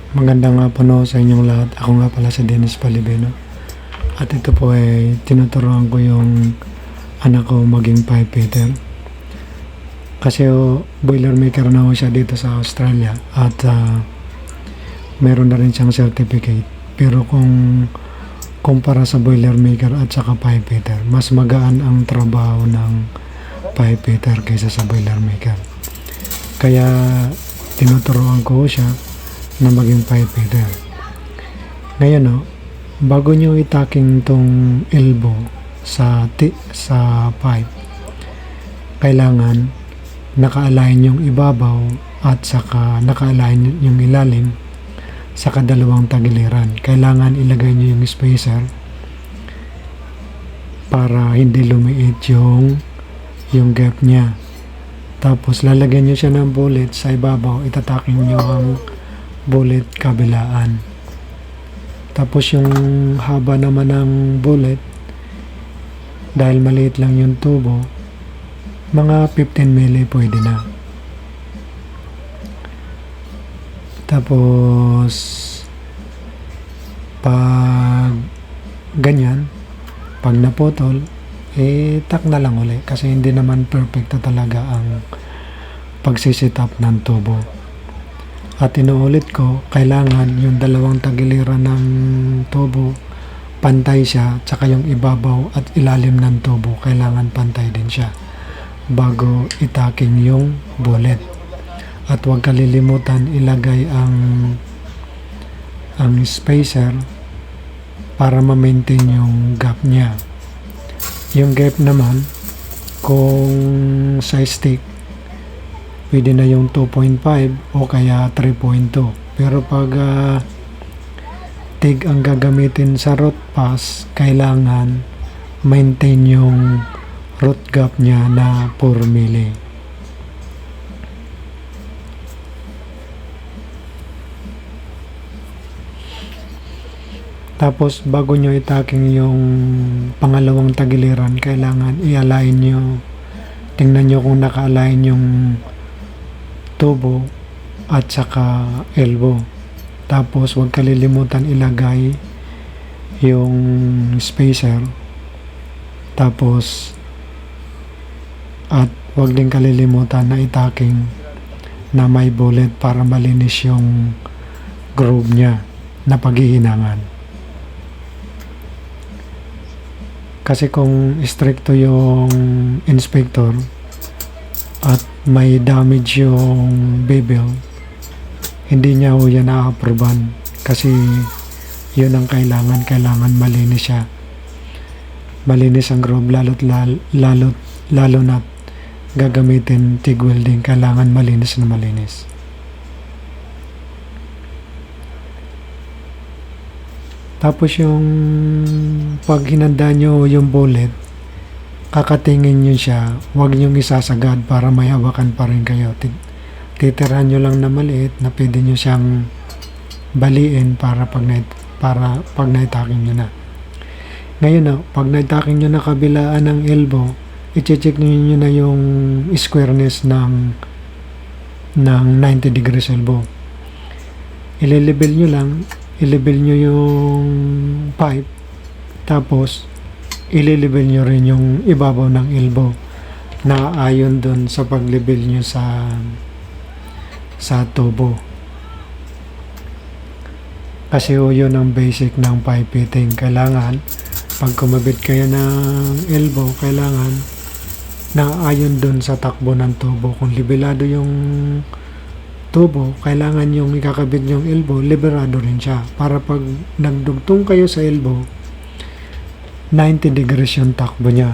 Magandang hapon sa inyong lahat. Ako nga pala si Dennis Palibeno. At ito po ay tinuturuan ko yung anak ko maging pipe fitter. Kasi boilermaker na ho siya dito sa Australia at meron na rin siyang certificate. Pero kung kumpara sa boilermaker at saka pipe fitter, mas magaan ang trabaho ng pipe fitter kaysa sa boilermaker. Kaya tinuturuan ko siya na maging pipe fitter. Ngayon bago nyo itaking tong elbow sa pipe, kailangan naka-align yung ibabaw at saka naka-align yung ilalim sa kadalawang tagiliran. Kailangan ilagay nyo yung spacer para hindi lumiit yung gap niya. Tapos lalagyan nyo siya ng bullet sa ibabaw, itataking nyo ang bullet kabilaan. Tapos yung haba naman ng bullet, dahil maliit lang yung tubo, mga 15 mili pwede na. Tapos pag ganyan, pag naputol, tak na lang uli kasi hindi naman perfecto talaga ang pagsisit up ng tubo. At inuulit ko, kailangan yung dalawang tagiliran ng tubo pantay siya, tsaka yung ibabaw at ilalim ng tubo kailangan pantay din siya bago itaking yung bullet. At huwag kalilimutan ilagay ang spacer para ma-maintain yung gap niya. Yung gap naman, kung sa stick, pwede na yung 2.5 o kaya 3.2. Pero pag TIG ang gagamitin sa root pass, kailangan maintain yung root gap niya na 4 mili. Tapos bago nyo itaking yung pangalawang tagiliran, kailangan i-align nyo. Tingnan nyo kung naka-align yung tubo at saka elbow. Tapos huwag kalilimutan ilagay yung spacer. Tapos at huwag din kalilimutan na itaking na may bullet para malinis yung groove niya na paghihinangan. Kasi kung stricto yung inspector at may damage yung bevel, hindi niya ho yan na-approvean kasi yun ang kailangan malinis siya. Malinis ang groove lalo na gagamitin TIG welding, kailangan malinis na malinis. Tapos yung pag hinanda nyo yung bullet, kakatingin nyo siya, huwag nyo isasagad para may hawakan pa rin kayo. Titirahan nyo lang na maliit na pwede nyo siyang baliin para pag naitaking nyo na. Ngayon pag naitaking nyo na kabilaan ng elbow, i-check nyo na yung squareness ng 90 degrees elbow. I-level nyo yung pipe, tapos i-level nyo rin yung ibabaw ng elbow na ayon dun sa pag-level nyo sa tubo. Kasi yun ang basic ng pipe fitting. Kailangan pag kumabit kayo ng elbow, kailangan na ayon dun sa takbo ng tubo. Kung libelado yung tubo, kailangan yung ikakabit yung elbow, liberado rin siya. Para pag nagdugtong kayo sa elbow, 90 degrees yung takbo niya.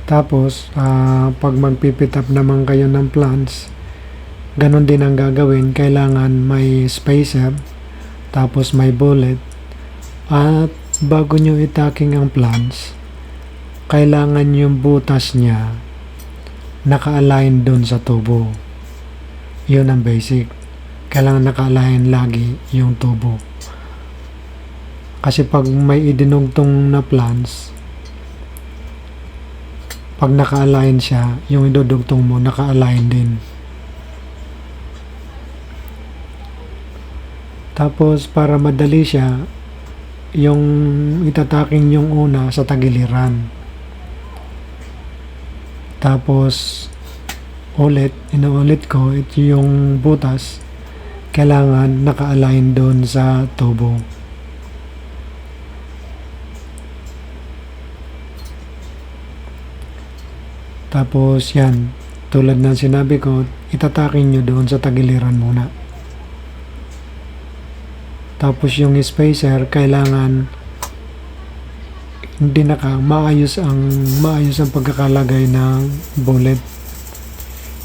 Tapos, pag magpipit up naman kayo ng plants, ganun din ang gagawin. Kailangan may spacer, tapos may bullet, at bago nyo itaking ang plants, kailangan yung butas niya naka-align doon sa tubo. Yun ang basic. Kailangan naka-align lagi yung tubo. Kasi pag may idinugtong na plants, pag naka-align siya, yung idudugtong mo naka-align din. Tapos para madali siya, yung itataking yung una sa tagiliran. Tapos inuulit ko, ito yung butas, kailangan naka-align doon sa tubo. Tapos yan, tulad ng sinabi ko, itataking nyo doon sa tagiliran muna. Tapos yung spacer, kailangan hindi maayos ang pagkakalagay ng bullet.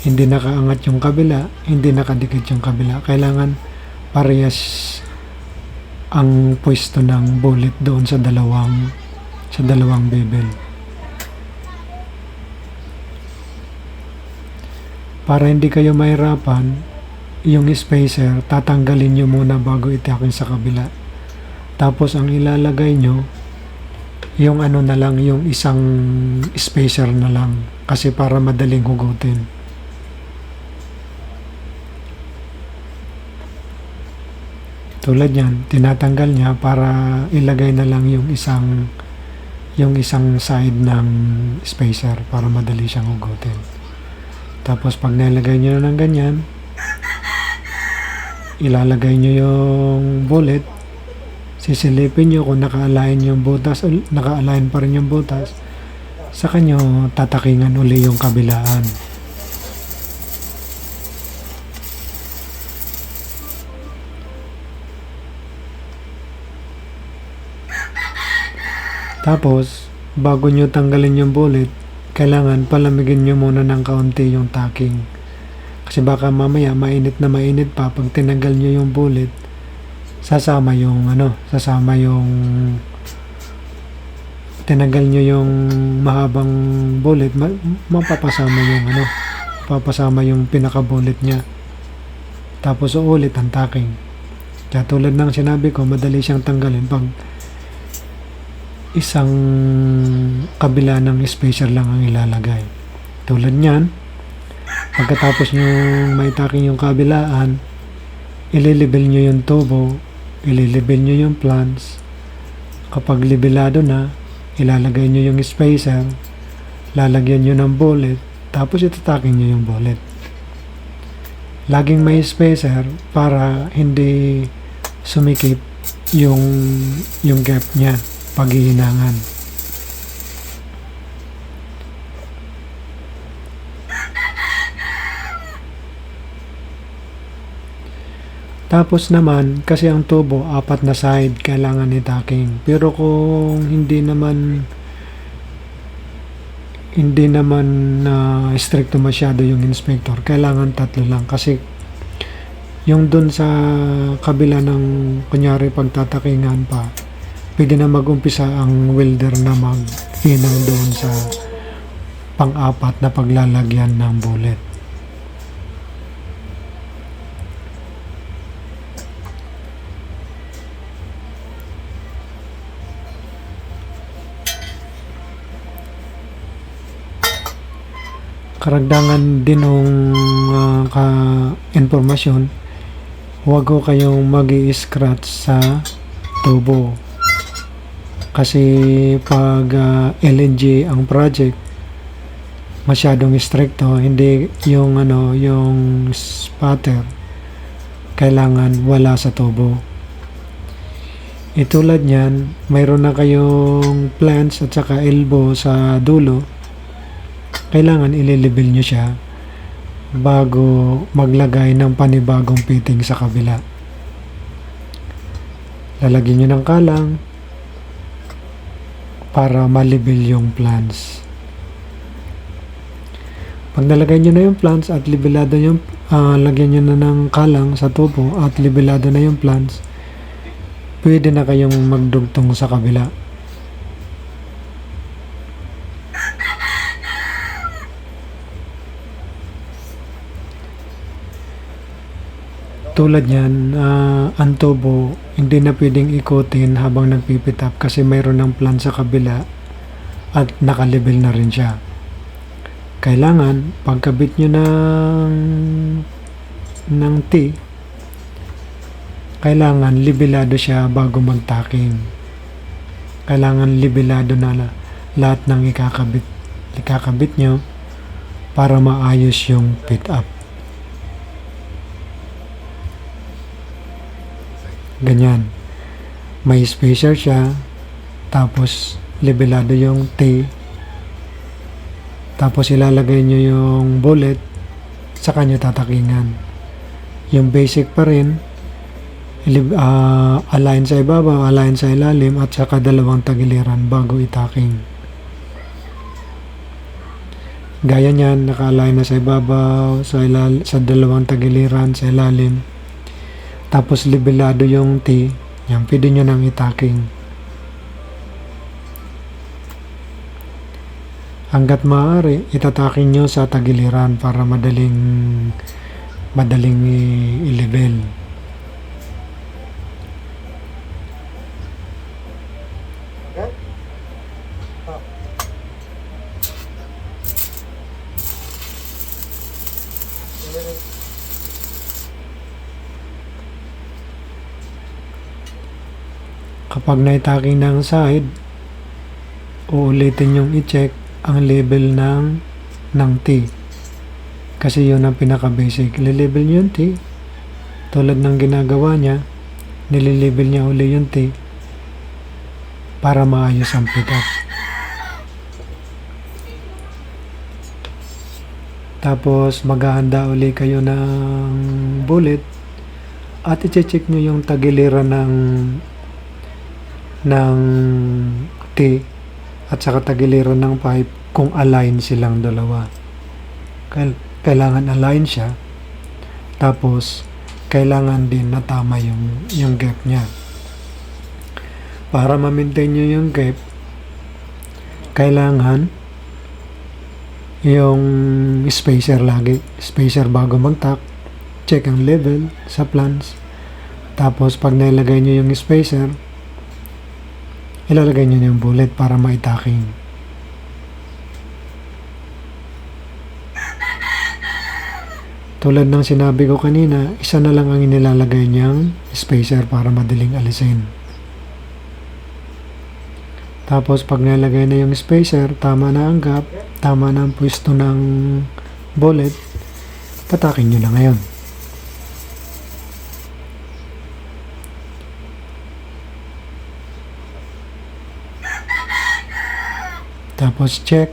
Hindi nakaangat yung kabila, hindi nakadikit yung kabila. Kailangan parehas ang pwesto ng bullet doon sa dalawang bevel. Para hindi kayo mahirapan, yung spacer, tatanggalin nyo muna bago itakin sa kabila. Tapos ang ilalagay nyo, yung na lang, yung isang spacer na lang. Kasi para madaling hugutin. Tulad yan, tinatanggal niya para ilagay na lang yung isang side ng spacer para madali siyang hugutin. Tapos pag nilagay nyo na ng ganyan, ilalagay nyo yung bullet, sisilipin nyo kung naka-align yung butas, naka-align pa rin yung butas, saka nyo tatakingan uli yung kabilaan. Tapos, bago nyo tanggalin yung bullet, kailangan palamigin nyo muna ng kaunti yung tacking. Kasi baka mamaya mainit pa pag tinanggal nyo yung bullet, sasama yung tinanggal nyo yung mahabang bullet, papasama yung pinaka-bullet niya. Tapos uulit ang tacking. Kaya tulad ng sinabi ko, madali siyang tanggalin pag isang kabila ng spacer lang ang ilalagay. Tulad niyan, pagkatapos nyo may tacking yung kabilaan, ililibel nyo yung tubo, ililibel nyo yung plants. Kapag libelado na, ilalagay nyo yung spacer, lalagyan nyo ng bullet, tapos itataking nyo yung bullet. Laging may spacer para hindi sumikip yung gap niya paghihinangan. Tapos naman, kasi ang tubo, 4 na side, kailangan i-tacking. Pero kung hindi naman stricto masyado yung inspector, kailangan 3 lang. Kasi yung dun sa kabila ng, kunyari pagtatakingan pa, pwede na mag-umpisa ang welder na maghinang doon sa pang-4 na paglalagyan ng bullet. Karagdagan din ng informasyon, huwag ko kayong mag-i-scratch sa tubo. Kasi pag LNG ang project, masyadong stricto, hindi yung spatter kailangan wala sa tubo. Itulad niyan, mayroon na kayong plants at saka elbow sa dulo, kailangan ililibel nyo siya bago maglagay ng panibagong fitting sa kabila. Lalagyan nyo ng kalang para malibel yung plants. Pag nalagay nyo na yung plants at libelado yung lagyan nyo na ng kalang sa tubo at libelado na yung plants, pwede na kayong magdugtong sa kabila. tulad yan, ang tubo, hindi na pwedeng ikutin habang nagpipitap kasi mayroon ng plan sa kabila at nakalibel na rin siya. Kailangan, pagkabit nyo ng T, kailangan libelado siya bago magtaking. Kailangan libelado na lahat ng ikakabit nyo para maayos yung fit up. Ganyan. May spacer siya, tapos libelado yung T, tapos ilalagay nyo yung bullet, saka nyo tatakingan. Yung basic pa rin, align sa ibabaw, align sa ilalim, at saka dalawang tagiliran bago itaking. Gaya niyan, naka-align na sa ibabaw, sa dalawang tagiliran, sa ilalim. Tapos libelado yung T, yan, pwede nyo nang itaking. Hanggat maaari, itataking nyo sa tagiliran para madaling i-level. Kapag naitaking ng side, uulitin yung i-check ang level ng T. Kasi yun ang pinaka-basic. Nililabel niyo yung T. Tulad ng ginagawa niya, nililabel niya uli yung T para maayos ang pick up. Tapos maghahanda uli kayo ng bullet at i-check nyo yung tagiliran ng T at saka tagiliran ng pipe kung align silang dalawa. Kailangan align siya, tapos kailangan din na tama yung gap niya. Para ma-maintain nyo yung gap, kailangan yung spacer lagi. Spacer bago mag-tack, check ang level sa plans. Tapos pag nilagay nyo yung spacer, ilalagay nyo yung bullet para maitaking. Tulad ng sinabi ko kanina, isa na lang ang inilalagay niyang spacer para madaling alisin. Tapos pag nilagay na yung spacer, tama na ang gap, tama na ang pwesto ng bullet, patakin nyo na ngayon. Tapos check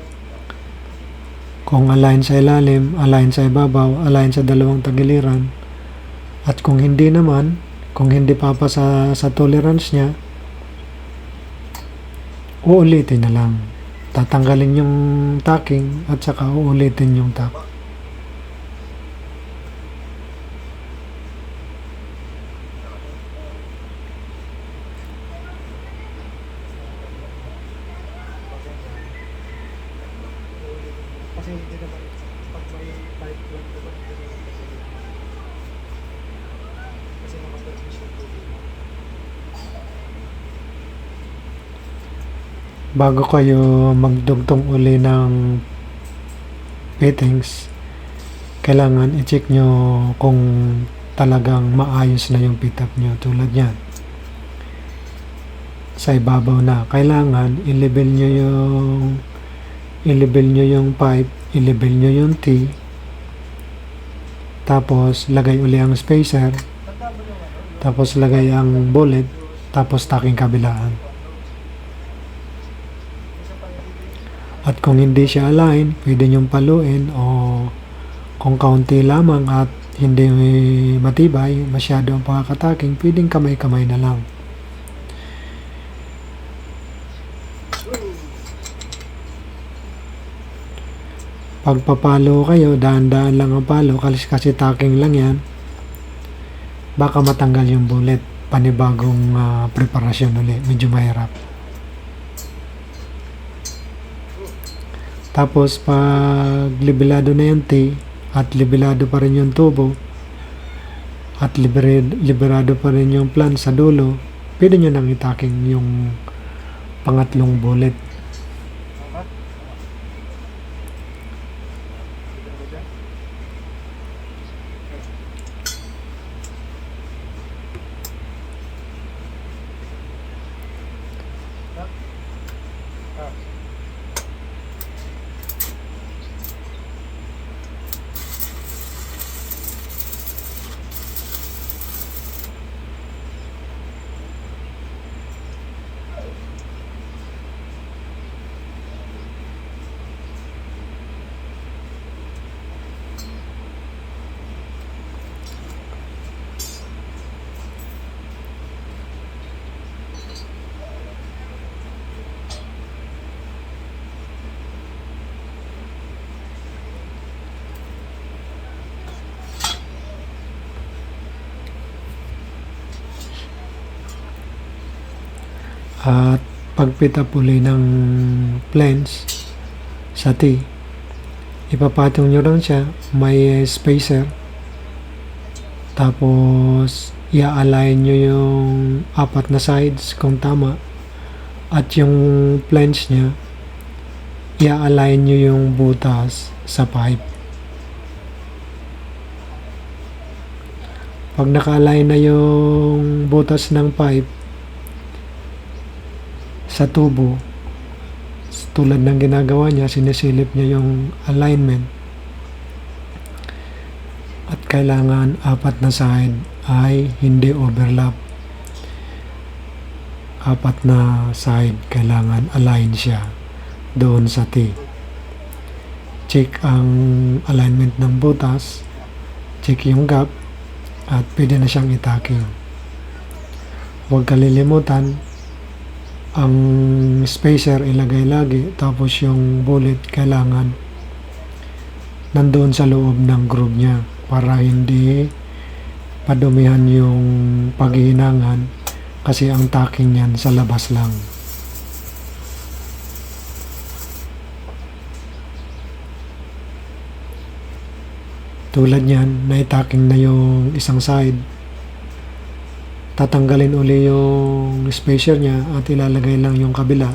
kung align sa ilalim, align sa ibabaw, align sa dalawang tagiliran. At kung hindi naman, kung hindi papasa sa tolerance niya, uulitin na lang. Tatanggalin yung tacking at saka uulitin yung tack. Kasi hindi naman pag may pipe lang naman kasi naman transmission bago kayo magdugtong uli ng fittings, kailangan i-check nyo kung talagang maayos na yung fit up nyo. Tulad yan, sa ibabaw na, kailangan i-level nyo yung pipe, i-level nyo yung T, tapos lagay uli ang spacer, tapos lagay ang bullet, tapos tacking kabilaan. At kung hindi siya align, pwede nyong paluin, o kung kaunti lamang at hindi matibay, masyado ang pagkakataking, pwedeng kamay-kamay na lang. Pagpapalo kayo, daan-daan lang ang palo kasi tacking lang yan, baka matanggal yung bullet. Panibagong preparasyon ulit, medyo mahirap. Tapos pag libelado na yung T at libelado pa rin yung tubo, at liberado pa rin yung plan sa dulo, pwede nyo nang itaking yung pangatlong bullet. At pagpita uli ng planes sa T, ipapatong nyo lang siya, may spacer, tapos i-align nyo yung apat na sides kung tama, at yung planes nya i-align nyo yung butas sa pipe. Pag naka-align na yung butas ng pipe sa tubo, tulad ng ginagawa niya, sinisilip niya yung alignment, at kailangan apat na side ay hindi overlap. Apat na side kailangan align siya doon sa T. Check ang alignment ng butas, check yung gap, at pwede na siyang itaking. Huwag kalilimutan, ang spacer ilagay lagi, tapos yung bullet kailangan nandoon sa loob ng groove niya para hindi padumihan yung paghihinangan, kasi ang tacking niyan sa labas lang. Tulad niyan, na-tacking na yung isang side, tatanggalin uli yung spacer niya at ilalagay lang yung kabila.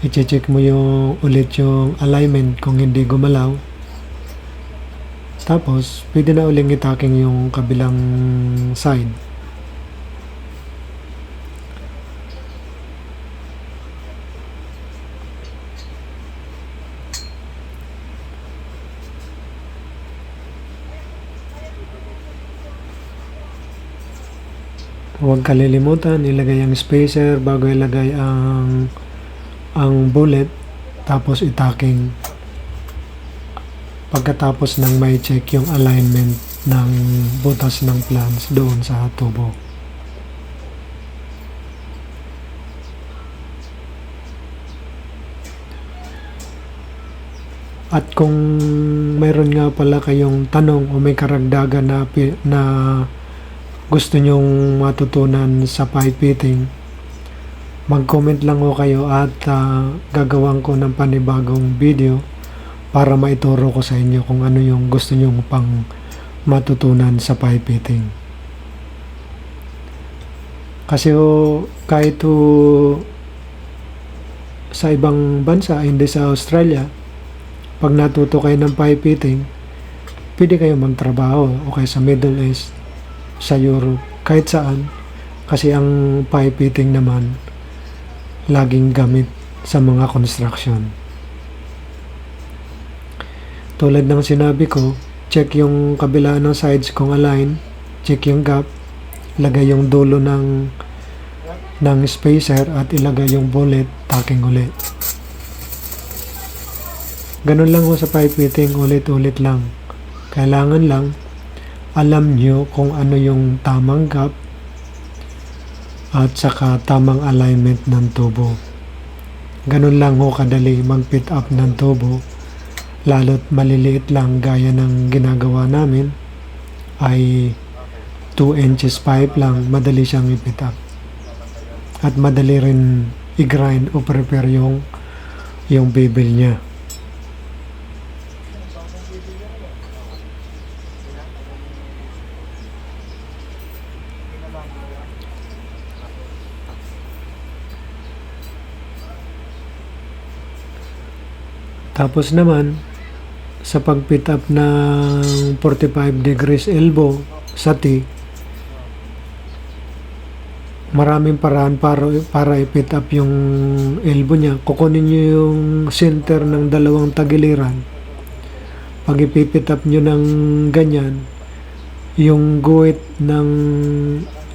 I-check mo yung ulit yung alignment kung hindi gumalaw, tapos pwede na uling i-tacking yung kabilang side. Huwag kalilimutan, ilagay ang spacer bago ilagay ang bullet, tapos i-tacking pagkatapos ng may check yung alignment ng butas ng plants doon sa tubo. At kung mayroon nga pala kayong tanong o may karagdagan na gusto nyong matutunan sa pipe fitting, mag-comment lang ho kayo at gagawan ko ng panibagong video para maituro ko sa inyo kung ano yung gusto nyong pang matutunan sa pipe fitting. Kasi kahit sa ibang bansa, hindi sa Australia, pag natuto kayo ng pipe fitting, pwede kayo magtrabaho o kaya sa Middle East, sa Europe, kahit saan, kasi ang pipe fitting naman laging gamit sa mga construction. Tulad ng sinabi ko, check yung kabila ng sides kung align, check yung gap, lagay yung dulo ng spacer at ilagay yung bullet, tacking ulit. Ganun lang ho sa pipe fitting, ulit-ulit lang. Kailangan lang alam nyo kung ano yung tamang gap at saka tamang alignment ng tubo. Ganun lang ho kadali mag-fit up ng tubo, lalo't maliliit lang gaya ng ginagawa namin, ay 2 inches pipe lang, madali siyang i-fit up. At madali rin i-grind o prepare yung bevel niya. Tapos naman, sa pag-pit up ng 45 degrees elbow sa T, maraming paraan para i-pit up yung elbow niya. Kukunin nyo yung center ng dalawang tagiliran. Pag ipipit up nyo ng ganyan, yung guhit ng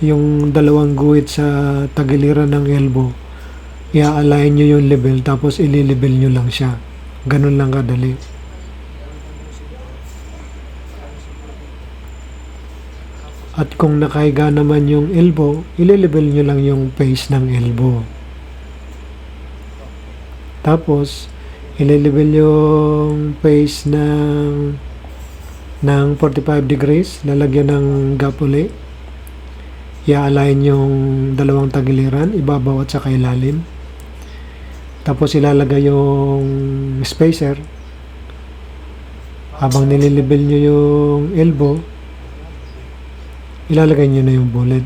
yung dalawang guhit sa tagiliran ng elbow, i-align nyo yung level, tapos ili-level nyo lang siya. Ganun lang kadali. At kung nakahiga naman yung elbow, ile-level nyo lang yung face ng elbow. Tapos, ile-level yung face ng 45 degrees, lalagyan ng gap uli. I-align yung dalawang tagiliran, ibabaw at saka ilalim. Tapos ilalagay yung spacer. Habang nililibel nyo yung elbow, ilalagay nyo na yung bullet.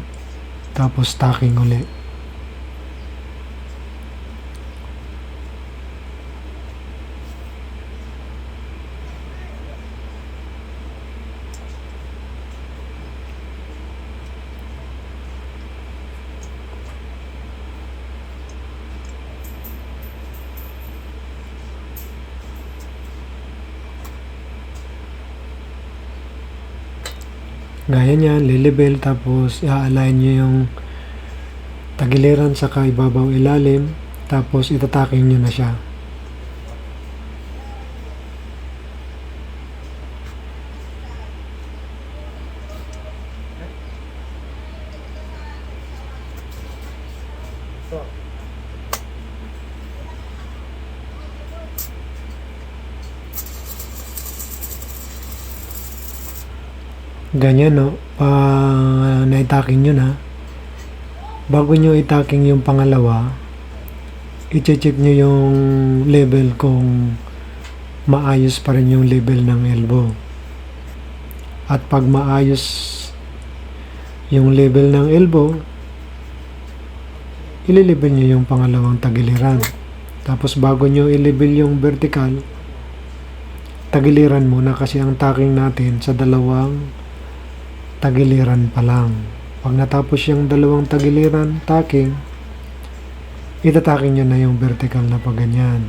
Tapos tacking uli. Gaya niyan, lilibel, tapos i-align nyo yung tagiliran sa ibabaw ilalim, tapos itataking nyo na siya. Ganyan, no? Na-itaking nyo na. Bago nyo itaking yung pangalawa, i-check nyo yung level kung maayos pa rin yung level ng elbow. At pag maayos yung level ng elbow, ililibel nyo yung pangalawang tagiliran. Tapos bago nyo ilibel yung vertical, tagiliran muna kasi ang tacking natin sa dalawang tagiliran pa lang. Pag natapos yung dalawang tagiliran tacking, itataking nyo na yung vertical na paganyan.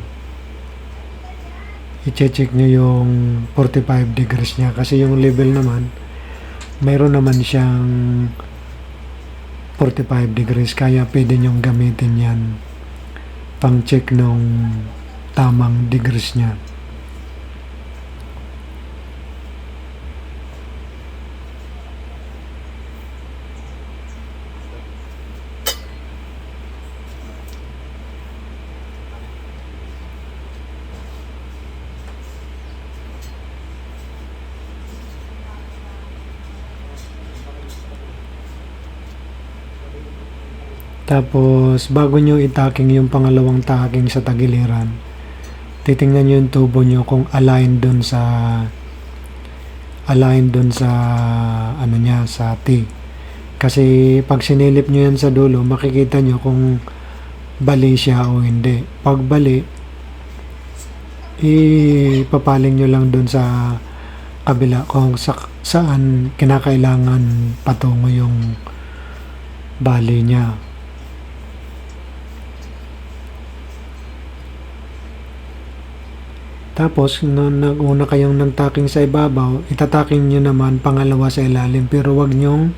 I-check nyo yung 45 degrees nya kasi yung level naman mayroon naman siyang 45 degrees, kaya pwede nyong gamitin yan pang check nung tamang degrees nya. Tapos, bago nyo i-tacking yung pangalawang tacking sa tagiliran, titingnan nyo yung tubo nyo kung align dun sa ano niya, sa T. Kasi pag sinilip nyo yan sa dulo, makikita nyo kung bali siya o hindi. Pag bali, ipapaling nyo lang dun sa kabila kung saan kinakailangan patungo yung bali niya. Tapos, nung nag-una kayong nag-tacking sa ibabaw, itataking nyo naman pangalawa sa ilalim. Pero wag nyong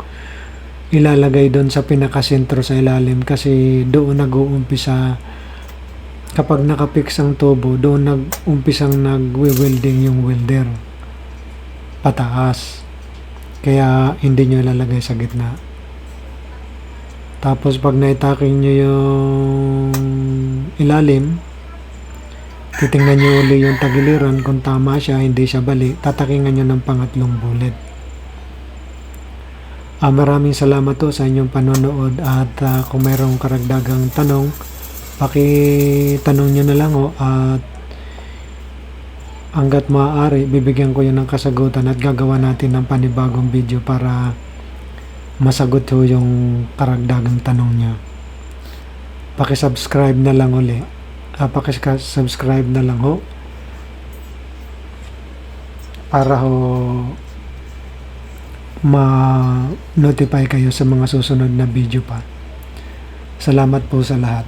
ilalagay doon sa pinakasentro sa ilalim kasi doon nag-uumpisa, kapag nakapix ang tubo, doon nag-umpisang nag-welding yung welder pataas. Kaya hindi nyo ilalagay sa gitna. Tapos pag na-tacking nyo yung ilalim, titingnan nyo uli yung tagiliran kung tama siya, hindi siya bali, tatakingan nyo ng pangatlong bullet. Maraming salamat to sa inyong panonood at kung mayroong karagdagang tanong, pakitanong nyo na lang at hanggat maaari, bibigyan ko yun ng kasagutan at gagawa natin ng panibagong video para masagot ho yung karagdagang tanong nyo. Pakisubscribe na lang uli. Pakisubscribe na lang ho para ho ma-notify kayo sa mga susunod na video pa. Salamat po sa lahat.